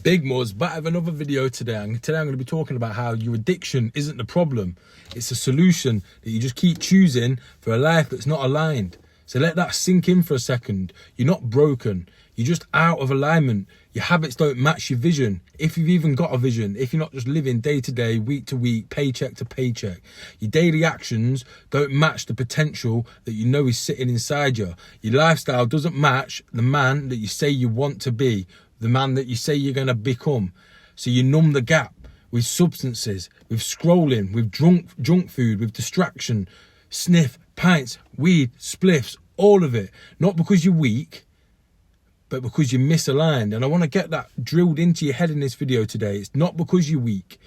Big Muzz, back with another video today. Today I'm going to be talking about how your addiction isn't the problem. It's a solution that you just keep choosing for a life that's not aligned. So let that sink in for a second. You're not broken. You're just out of alignment. Your habits don't match your vision. If you've even got a vision, if you're not just living day to day, week to week, paycheck to paycheck, your daily actions don't match the potential that you know is sitting inside you. Your lifestyle doesn't match the man that you say you want to be, the man that you say you're going to become. So you numb the gap with substances, with scrolling, with junk food, with distraction, sniff, pints, weed, spliffs, all of it. Not because you're weak, but because you're misaligned. And I want to get that drilled into your head in this video today. It's not because you're weak.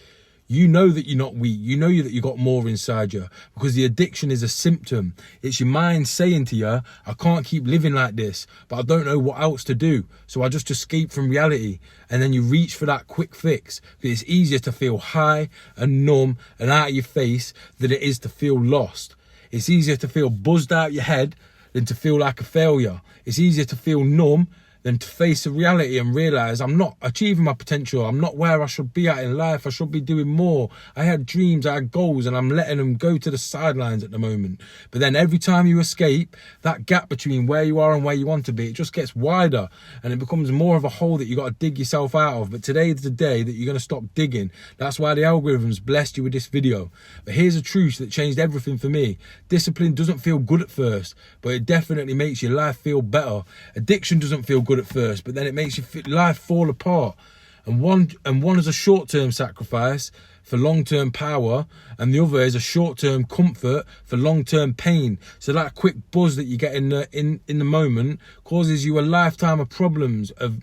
You know that you're not weak. You know that you got more inside you, because the addiction is a symptom. It's your mind saying to you, I can't keep living like this, but I don't know what else to do. So I just escape from reality. And then you reach for that quick fix, because it's easier to feel high and numb and out of your face than it is to feel lost. It's easier to feel buzzed out your head than to feel like a failure. It's easier to feel numb than to face the reality and realise I'm not achieving my potential. I'm not where I should be at in life. I should be doing more. I had dreams, I had goals, and I'm letting them go to the sidelines at the moment. But then every time you escape, that gap between where you are and where you want to be, it just gets wider, and it becomes more of a hole that you got to dig yourself out of. But today is the day that you're going to stop digging. That's why the algorithms blessed you with this video. But here's a truth that changed everything for me. Discipline doesn't feel good at first, but it definitely makes your life feel better. Addiction doesn't feel good at first, but then it makes your life fall apart. And one is a short-term sacrifice for long-term power, and the other is a short-term comfort for long-term pain. So that quick buzz that you get in the moment causes you a lifetime of problems of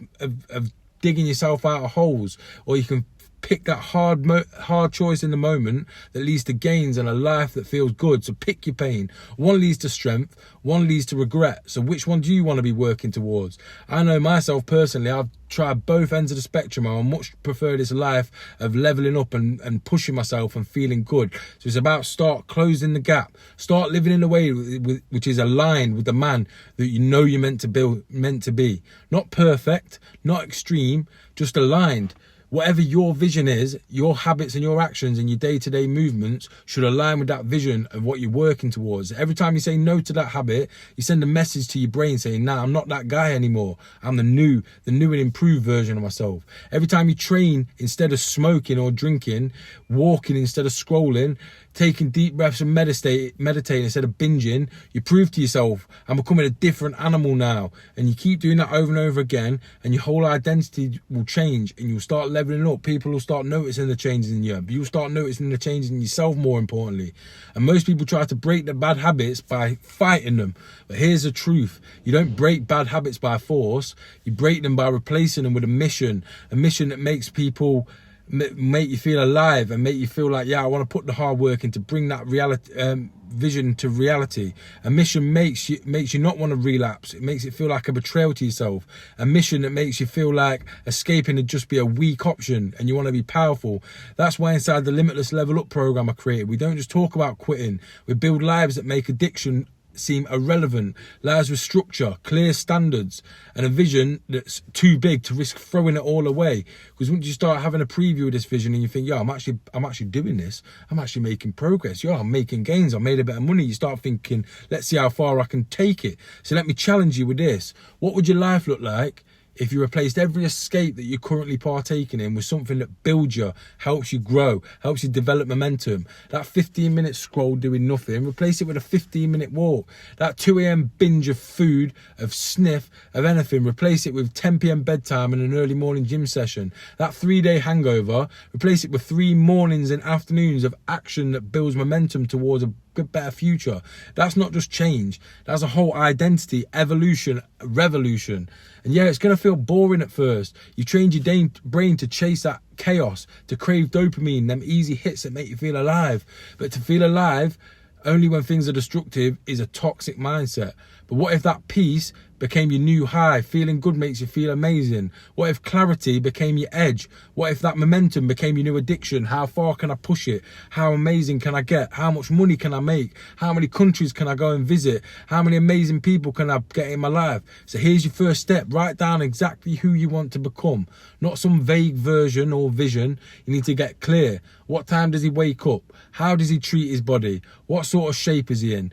digging yourself out of holes. Or you can pick that hard choice in the moment that leads to gains and a life that feels good. So pick your pain. One leads to strength, one leads to regret. So which one do you want to be working towards? I know myself personally, I've tried both ends of the spectrum. I much prefer this life of leveling up and pushing myself and feeling good. So it's about start closing the gap. Start living in a way which is aligned with the man that you know you're meant to be. Not perfect, not extreme, just aligned. Whatever your vision is, your habits and your actions and your day-to-day movements should align with that vision of what you're working towards. Every time you say no to that habit, you send a message to your brain saying, nah, I'm not that guy anymore. I'm the new and improved version of myself. Every time you train instead of smoking or drinking, walking instead of scrolling, taking deep breaths and meditating instead of binging, you prove to yourself, I'm becoming a different animal now. And you keep doing that over and over again, and your whole identity will change, and you'll start leveling up. People will start noticing the changes in you. You'll start noticing the changes in yourself, more importantly. And most people try to break the bad habits by fighting them. But here's the truth. You don't break bad habits by force. You break them by replacing them with a mission that makes people, make you feel alive and make you feel like, yeah, I want to put the hard work in to bring that reality, vision to reality. A mission makes you not want to relapse. It makes it feel like a betrayal to yourself. A mission that makes you feel like escaping would just be a weak option and you want to be powerful. That's why inside the Limitless Level Up program I created, we don't just talk about quitting. We build lives that make addiction seem irrelevant, lives with structure, clear standards, and a vision that's too big to risk throwing it all away. Because once you start having a preview of this vision and you think, yeah, I'm actually doing this, I'm actually making progress, yeah, I'm making gains, I made a bit of money, you start thinking, let's see how far I can take it. So let me challenge you with this. What would your life look like if you replaced every escape that you're currently partaking in with something that builds you, helps you grow, helps you develop momentum? That 15-minute scroll doing nothing, replace it with a 15-minute walk. That 2 a.m. binge of food, of sniff, of anything, replace it with 10 p.m. bedtime and an early morning gym session. That 3-day hangover, replace it with 3 mornings and afternoons of action that builds momentum towards a better future. That's not just change, that's a whole identity, evolution, revolution. And yeah, it's going to feel boring at first. You trained your brain to chase that chaos, to crave dopamine, them easy hits that make you feel alive. But to feel alive only when things are destructive is a toxic mindset. But what if that peace became your new high? Feeling good makes you feel amazing. What if clarity became your edge? What if that momentum became your new addiction? How far can I push it? How amazing can I get? How much money can I make? How many countries can I go and visit? How many amazing people can I get in my life? So here's your first step. Write down exactly who you want to become, not some vague version or vision. You need to get clear. What time does he wake up? How does he treat his body? What sort of shape is he in?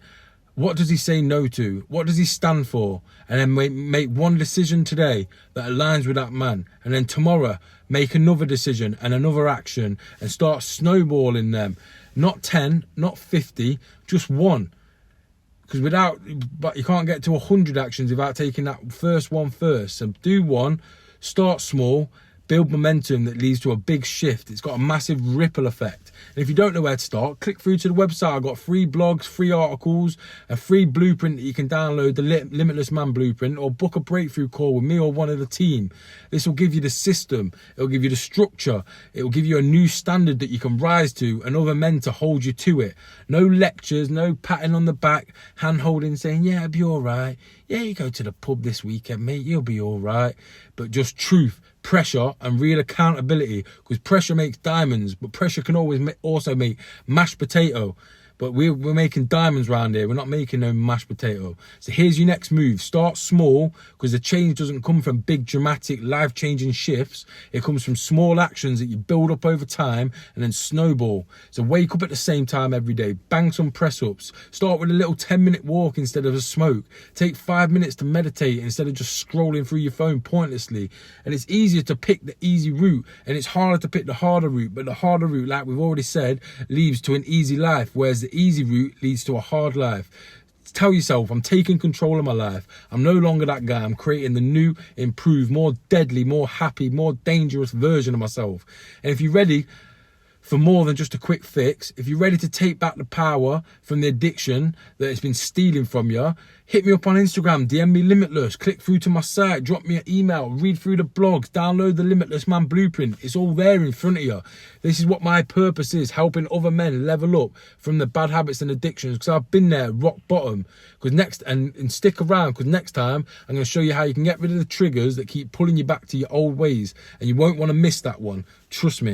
What does he say no to? What does he stand for? And then make one decision today that aligns with that man. And then tomorrow, make another decision and another action and start snowballing them. Not 10, not 50, just one. Because but you can't get to 100 actions without taking that first one first. So do one, start small, build momentum that leads to a big shift. It's got a massive ripple effect. And if you don't know where to start, click through to the website. I've got free blogs, free articles, a free blueprint that you can download, the Limitless Man Blueprint, or book a breakthrough call with me or one of the team. This will give you the system. It will give you the structure. It will give you a new standard that you can rise to and other men to hold you to it. No lectures, no patting on the back, hand holding, saying, yeah, it'll be all right. Yeah, you go to the pub this weekend, mate, you'll be all right. But just truth, pressure and real accountability, because pressure makes diamonds, but pressure can always also make mashed potato. But we're making diamonds around here. We're not making no mashed potato. So here's your next move. Start small, because the change doesn't come from big, dramatic, life-changing shifts. It comes from small actions that you build up over time and then snowball. So wake up at the same time every day. Bang some press-ups. Start with a little 10-minute walk instead of a smoke. Take 5 minutes to meditate instead of just scrolling through your phone pointlessly. And it's easier to pick the easy route, and it's harder to pick the harder route. But the harder route, like we've already said, leads to an easy life, whereas the easy route leads to a hard life. Tell yourself, I'm taking control of my life. I'm no longer that guy. I'm creating the new, improved, more deadly, more happy, more dangerous version of myself. And if you're ready for more than just a quick fix, if you're ready to take back the power from the addiction that it's been stealing from you, hit me up on Instagram, DM me Limitless, click through to my site, drop me an email, read through the blogs, download the Limitless Man Blueprint. It's all there in front of you. This is what my purpose is, helping other men level up from the bad habits and addictions, because I've been there, rock bottom. And stick around, because next time I'm going to show you how you can get rid of the triggers that keep pulling you back to your old ways, and you won't want to miss that one. Trust me.